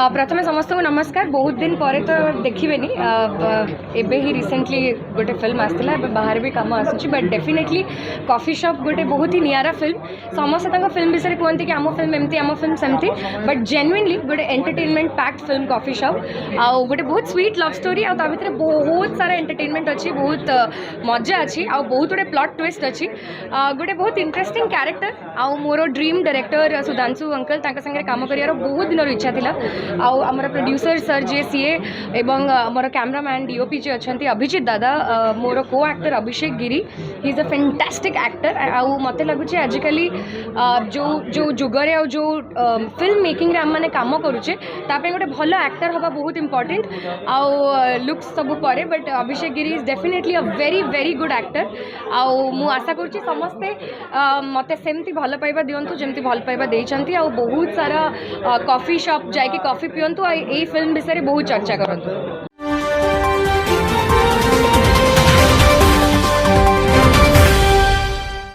प्रथम समस्त को नमस्कार। बहुत दिन पर तो देखिए एबे ही रिसेंटली गोटे फिल्म आसाला बाहर भी कम आसूँ बट डेफिनेटली कॉफी शॉप गोटे बहुत ही नियारा फिल्म। समस्त फिल्म विषय कहते कि आम फिल्म एमती आम फिल्म सेमती बट जेन्युइनली गोटे entertainment packed film coffee shop आउ गोटे बहुत स्वीट लव स्टोरी आ भर बहुत सारा एंटरटेनमेंट अच्छी बहुत मजा अच्छी आ बहुत गोटे प्लॉट ट्विस्ट अच्छी गोटे बहुत इंटरेस्टिंग कैरेक्टर आउ मोर ड्रीम डायरेक्टर सुधांशु अंकल संगे काम कर बहुत दिन इच्छा था आमर प्रोड्यूसर सर जी सीए एवं मोर कैमरामैन डीओपी जी अच्छा अभिजीत दादा मोर को actor Abhishek Giri he is a fantastic actor आउ मत लगुच आजिकली जो जो जुगरे आ जो फिल्म मेकिंग आम मैंने कम करुचे गोटे भल एक्टर हवा बहुत इंपोर्टेंट आउ लुक्स सब परे but Abhishek Giri is definitely a very very good actor आउ मु आशा करुच्ची समस्ते मत सेमती भल पाइबा दिंतु जमती भल पाइबा देइचंती आउ बहुत सारा कॉफी शॉप जाके कॉफी पियंतु आ फिल्म विषय बहुत चर्चा करंतु।